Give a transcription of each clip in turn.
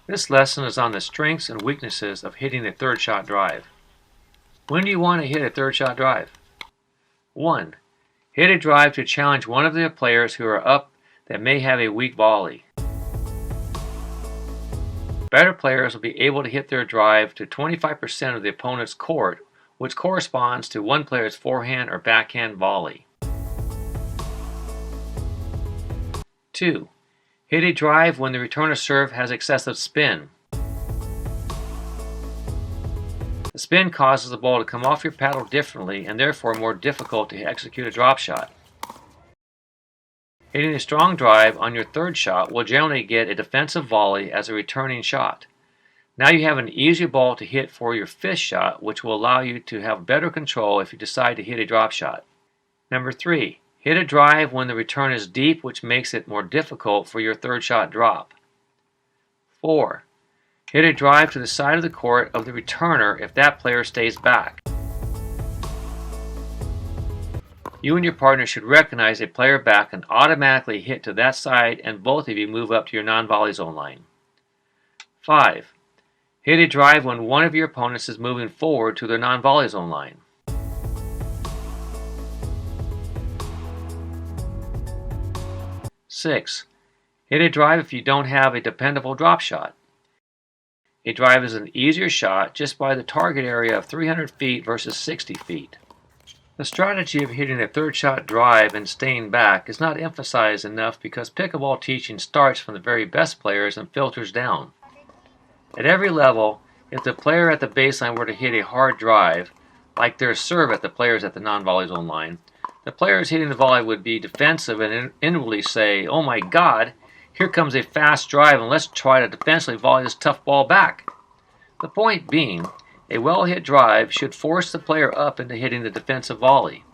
This lesson is on the strengths and weaknesses of hitting a third shot drive. When do you want to hit a third shot drive? 1. Hit a drive to challenge one of the players who are up that may have a weak volley. Better players will be able to hit their drive to 25% of the opponent's court, which corresponds to one player's forehand or backhand volley. 2. Hit a drive when the returner serve has excessive spin. The spin causes the ball to come off your paddle differently and therefore more difficult to execute a drop shot. Hitting a strong drive on your third shot will generally get a defensive volley as a returning shot. Now you have an easier ball to hit for your fifth shot, which will allow you to have better control if you decide to hit a drop shot. Number 3. Hit a drive when the return is deep, which makes it more difficult for your third shot drop. 4. Hit a drive to the side of the court of the returner if that player stays back. You and your partner should recognize a player back and automatically hit to that side, and both of you move up to your non-volley zone line. 5. Hit a drive when one of your opponents is moving forward to their non-volley zone line. 6. Hit a drive if you don't have a dependable drop shot. A drive is an easier shot just by the target area of 300 feet versus 60 feet. The strategy of hitting a third shot drive and staying back is not emphasized enough because pickleball teaching starts from the very best players and filters down. At every level, if the player at the baseline were to hit a hard drive, like their serve at the players at the non-volley zone line, the players hitting the volley would be defensive and inwardly say, "Oh my God, here comes a fast drive and let's try to defensively volley this tough ball back." The point being, a well-hit drive should force the player up into hitting the defensive volley.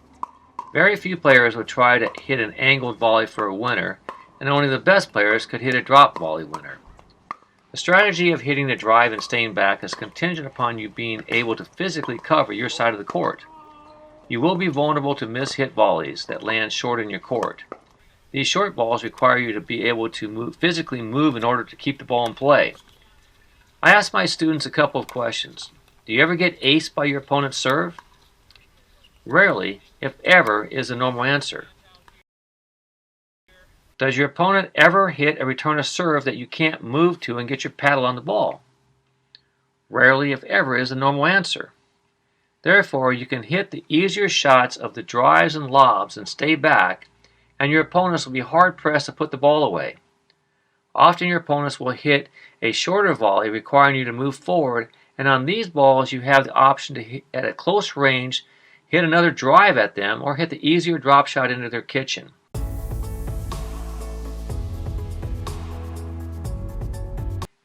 Very few players would try to hit an angled volley for a winner, and only the best players could hit a drop volley winner. The strategy of hitting a drive and staying back is contingent upon you being able to physically cover your side of the court. You will be vulnerable to miss-hit volleys that land short in your court. These short balls require you to be able to physically move in order to keep the ball in play. I ask my students a couple of questions. Do you ever get aced by your opponent's serve? Rarely, if ever, is the normal answer. Does your opponent ever hit a return of serve that you can't move to and get your paddle on the ball? Rarely, if ever, is the normal answer. Therefore, you can hit the easier shots of the drives and lobs and stay back, and your opponents will be hard-pressed to put the ball away. Often your opponents will hit a shorter volley requiring you to move forward, and on these balls you have the option to hit at a close range, hit another drive at them, or hit the easier drop shot into their kitchen.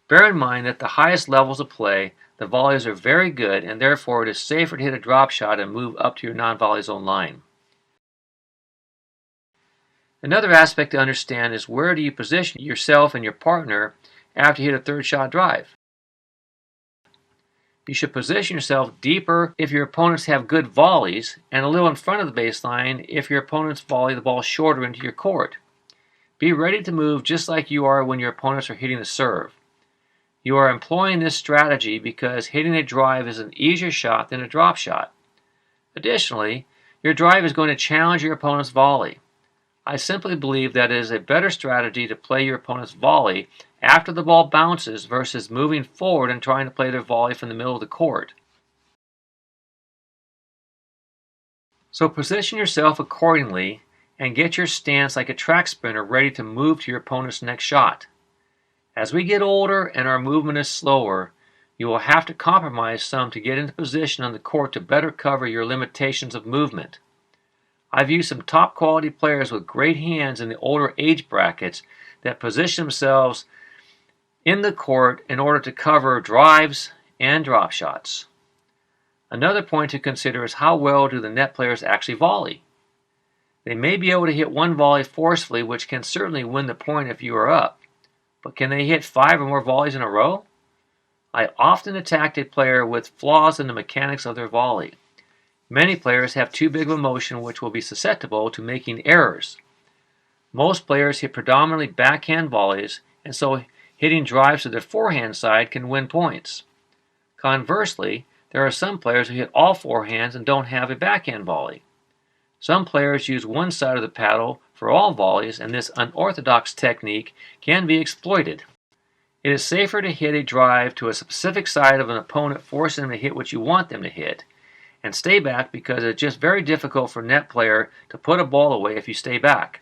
Bear in mind that the highest levels of play, the volleys are very good, and therefore it is safer to hit a drop shot and move up to your non-volley zone line. Another aspect to understand is where do you position yourself and your partner after you hit a third shot drive. You should position yourself deeper if your opponents have good volleys, and a little in front of the baseline if your opponents volley the ball shorter into your court. Be ready to move just like you are when your opponents are hitting the serve. You are employing this strategy because hitting a drive is an easier shot than a drop shot. Additionally, your drive is going to challenge your opponent's volley. I simply believe that it is a better strategy to play your opponent's volley after the ball bounces versus moving forward and trying to play their volley from the middle of the court. So position yourself accordingly and get your stance like a track sprinter ready to move to your opponent's next shot. As we get older and our movement is slower, you will have to compromise some to get into position on the court to better cover your limitations of movement. I've used some top quality players with great hands in the older age brackets that position themselves in the court in order to cover drives and drop shots. Another point to consider is how well do the net players actually volley. They may be able to hit one volley forcefully, which can certainly win the point if you are up. But can they hit 5 or more volleys in a row? I often attacked a player with flaws in the mechanics of their volley. Many players have too big of a motion which will be susceptible to making errors. Most players hit predominantly backhand volleys, and so hitting drives to their forehand side can win points. Conversely, there are some players who hit all forehands and don't have a backhand volley. Some players use one side of the paddle for all volleys, and this unorthodox technique can be exploited. It is safer to hit a drive to a specific side of an opponent, forcing them to hit what you want them to hit, and stay back because it's just very difficult for a net player to put a ball away if you stay back.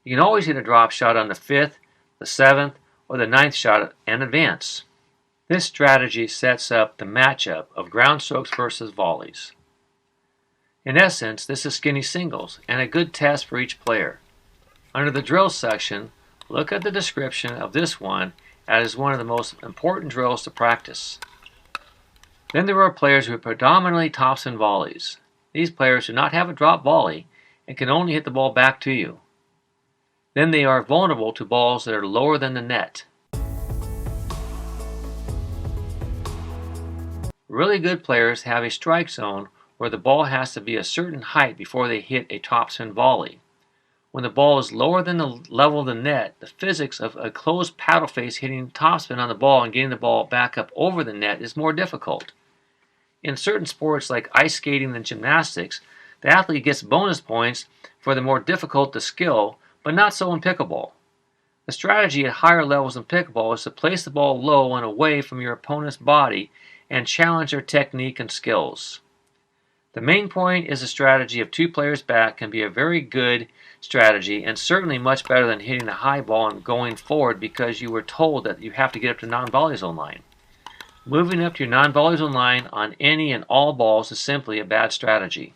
You can always hit a drop shot on the 5th, the 7th, or the 9th shot and advance. This strategy sets up the matchup of ground strokes versus volleys. In essence, this is skinny singles and a good test for each player. Under the drills section, look at the description of this one as one of the most important drills to practice. Then there are players who are predominantly topspin volleys. These players do not have a drop volley and can only hit the ball back to you. Then they are vulnerable to balls that are lower than the net. Really good players have a strike zone where the ball has to be a certain height before they hit a topspin volley. When the ball is lower than the level of the net, the physics of a closed paddle face hitting topspin on the ball and getting the ball back up over the net is more difficult. In certain sports like ice skating and gymnastics, the athlete gets bonus points for the more difficult the skill, but not so in pickleball. The strategy at higher levels in pickleball is to place the ball low and away from your opponent's body and challenge their technique and skills. The main point is a strategy of two players back can be a very good strategy and certainly much better than hitting a high ball and going forward because you were told that you have to get up to non-volley zone line. Moving up to your non-volley zone line on any and all balls is simply a bad strategy.